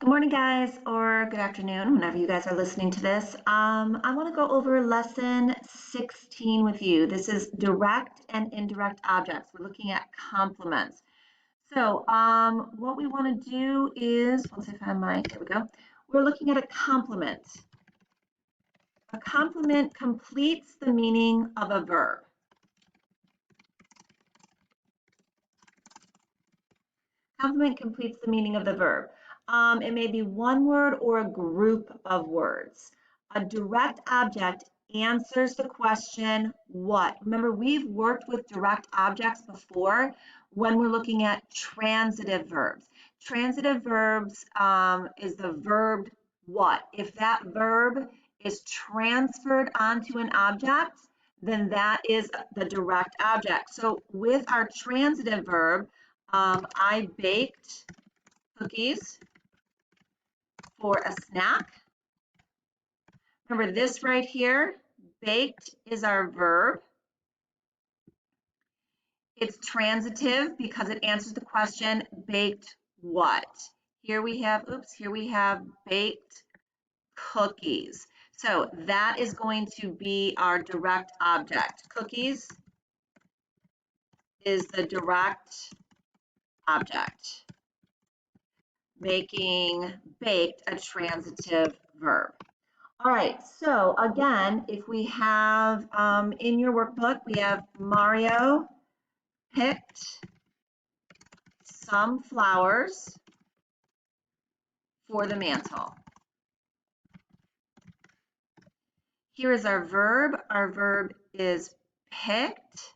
Good morning, guys, or good afternoon, whenever you guys are listening to this. I want to go over lesson 16 with you. This is direct and indirect objects. We're looking at complements. So, what we want to do is, once I find there we go. We're looking at a complement. A complement completes the meaning of a verb. Complement completes the meaning of the verb. It may be one word or a group of words. A direct object answers the question, what? Remember, we've worked with direct objects before when we're looking at transitive verbs. Transitive verbs is the verb what. If that verb is transferred onto an object, then that is the direct object. So with our transitive verb, I baked cookies for a snack. Remember this right here, baked is our verb. It's transitive because it answers the question, baked what? Here we have baked cookies. So that is going to be our direct object. Cookies is the direct object, making baked a transitive verb. All right, so again, if we have in your workbook, we have Mario picked some flowers for the mantle. Here is our verb. Our verb is picked.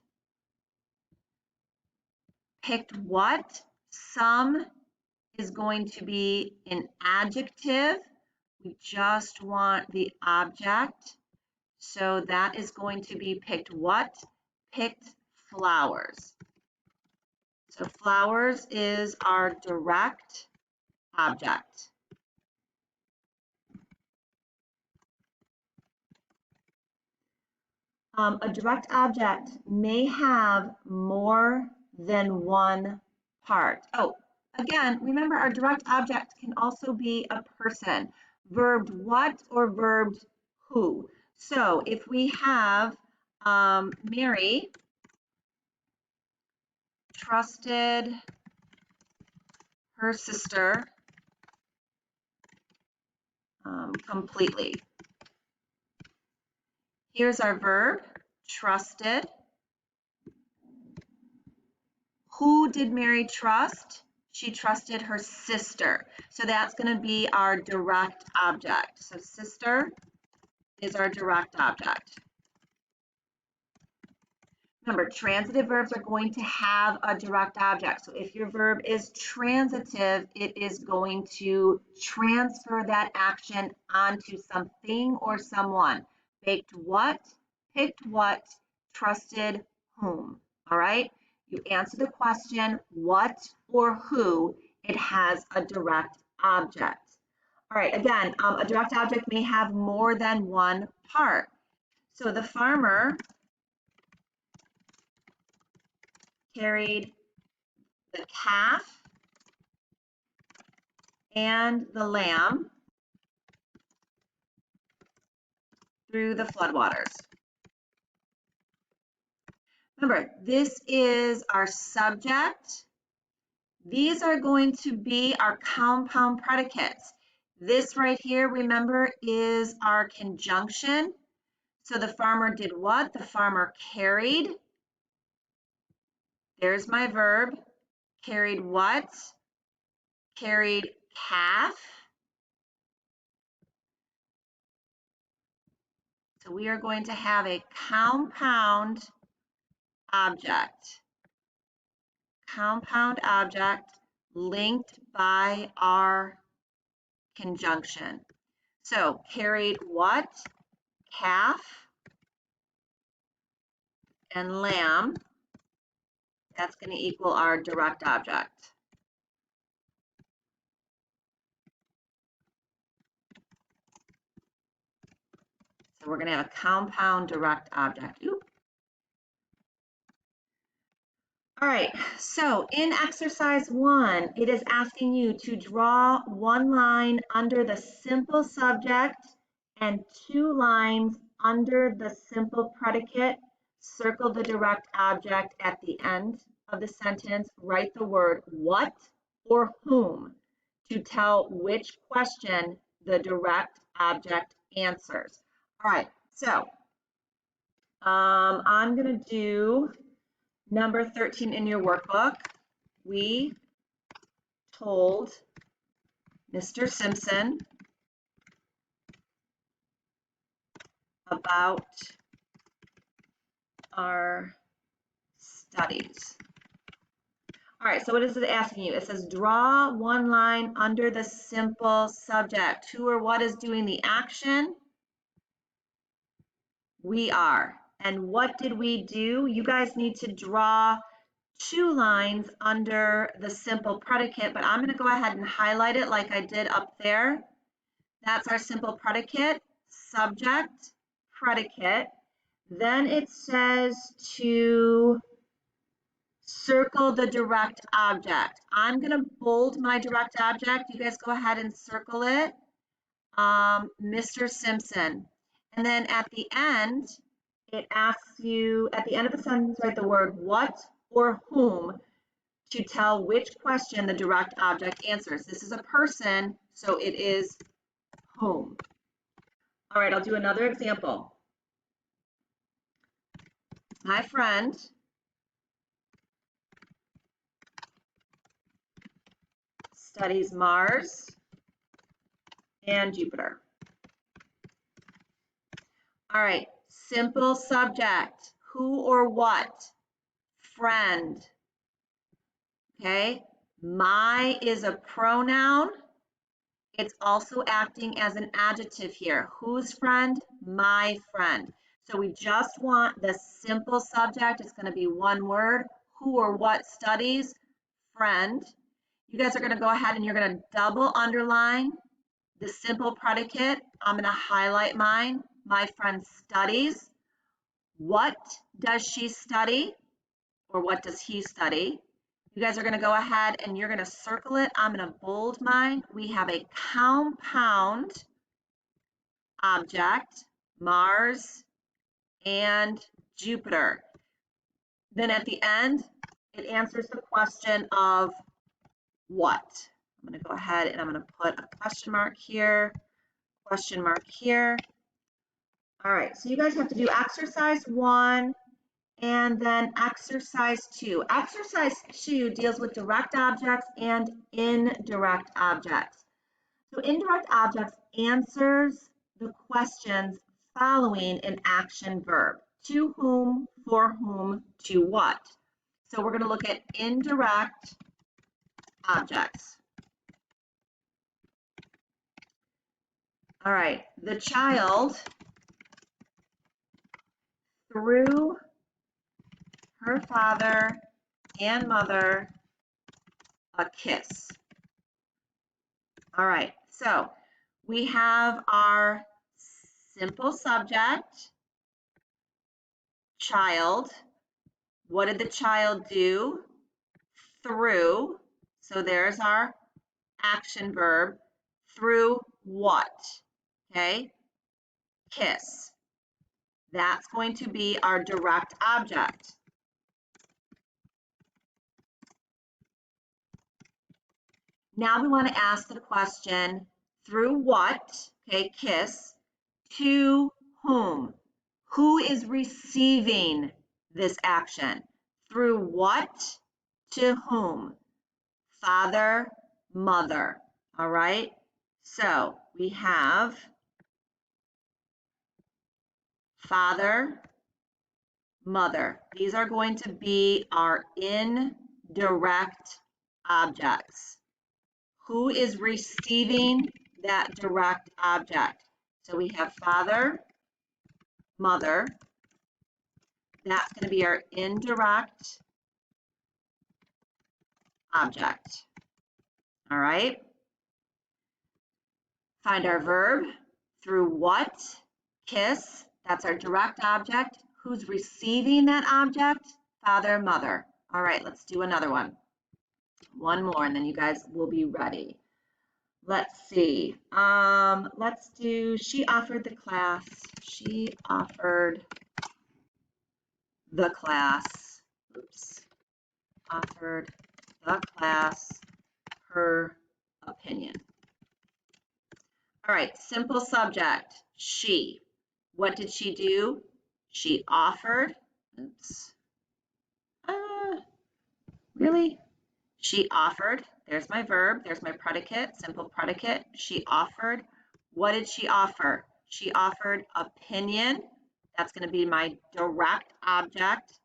Picked what? Some is going to be an adjective. We just want the object. So that is going to be picked what? Picked flowers. So flowers is our direct object. A direct object may have more than one part. Oh, again, remember our direct object can also be a person. Verbed what or verbed who. So if we have Mary trusted her sister completely. Here's our verb, trusted. Who did Mary trust? She trusted her sister. So that's going to be our direct object. So sister is our direct object. Remember, transitive verbs are going to have a direct object. So if your verb is transitive, it is going to transfer that action onto something or someone. Baked what? Picked what? Trusted whom? All right? You answer the question, what or who, it has a direct object. All right, again, a direct object may have more than one part. So the farmer carried the calf and the lamb through the floodwaters. Remember, this is our subject. These are going to be our compound predicates. This right here, remember, is our conjunction. So the farmer did what? The farmer carried. There's my verb. Carried what? Carried calf. So we are going to have a compound object. Compound object linked by our conjunction. So carried what? Calf and lamb. That's going to equal our direct object. So we're going to have a compound direct object. Ooh. All right, so in exercise 1, it is asking you to draw one line under the simple subject and 2 lines under the simple predicate. Circle the direct object at the end of the sentence. Write the word what or whom to tell which question the direct object answers. All right, so I'm going to do number 13 in your workbook. We told Mr. Simpson about our studies. All right, so what is it asking you? It says draw one line under the simple subject. Who or what is doing the action? We are. And what did we do? You guys need to draw 2 lines under the simple predicate, but I'm going to go ahead and highlight it like I did up there. That's our simple predicate, subject, predicate. Then it says to circle the direct object. I'm going to bold my direct object. You guys go ahead and circle it. Mr. Simpson. And then at the end, it asks you, at the end of the sentence, write the word what or whom to tell which question the direct object answers. This is a person, so it is whom. All right, I'll do another example. My friend studies Mars and Jupiter. All right, simple subject, who or what? Friend. Okay, my is a pronoun. It's also acting as an adjective here. Whose friend? My friend. So we just want the simple subject. It's going to be one word. Who or what studies? Friend. You guys are going to go ahead and you're going to double underline the simple predicate. I'm going to highlight mine. My friend studies. What does she study? Or what does he study? You guys are going to go ahead and you're going to circle it. I'm going to bold mine. We have a compound object, Mars and Jupiter. Then at the end, it answers the question of what. I'm going to go ahead and I'm going to put a question mark here, question mark here. All right, so you guys have to do exercise 1 and then exercise 2. Exercise 2 deals with direct objects and indirect objects. So indirect objects answers the questions following an action verb. To whom, for whom, to what. So we're going to look at indirect objects. All right, the child threw her father and mother a kiss. All right, so we have our simple subject, child. What did the child do? Threw. So there's our action verb. Through what? Okay, kiss. That's going to be our direct object. Now we want to ask the question, through what, okay, kiss, to whom? Who is receiving this action? Through what, to whom? Father, mother, all right? So we have father, mother. These are going to be our indirect objects. Who is receiving that direct object? So we have father, mother. That's going to be our indirect object. All right. Find our verb. Through what? Kiss. That's our direct object. Who's receiving that object? Father, mother. All right, let's do another one. One more, and then you guys will be ready. Let's see. Let's do, she offered the class. She offered the class. Oops. Offered the class her opinion. All right, simple subject, she. What did she do? She offered, oops. Really? She offered, there's my verb, there's my predicate, simple predicate. She offered. What did she offer? She offered opinion. That's going to be my direct object.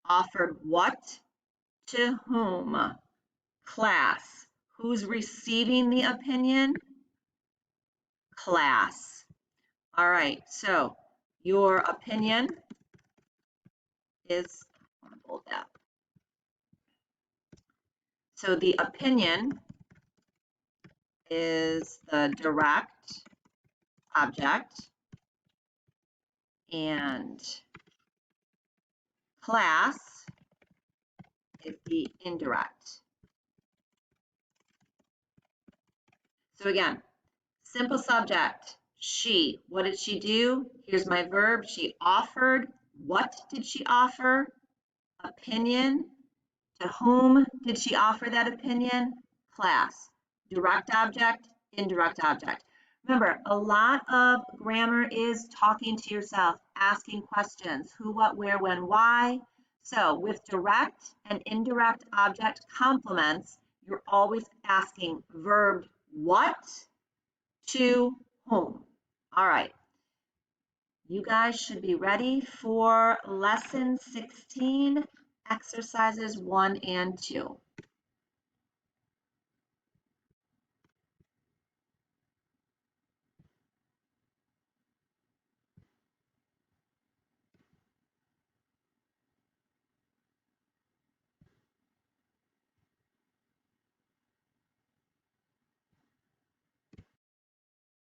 Offered what? To whom? Class. Who's receiving the opinion? Class. All right, so your opinion is, I want to bold that. So the opinion is the direct object, and class is the indirect. So again, simple subject, she. What did she do? Here's my verb, she offered. What did she offer? Opinion. To whom did she offer that opinion? Class. Direct object, indirect object. Remember, a lot of grammar is talking to yourself, asking questions, who, what, where, when, why. So with direct and indirect object complements, you're always asking verb what to whom. All right. You guys should be ready for lesson 16, exercises 1 and 2.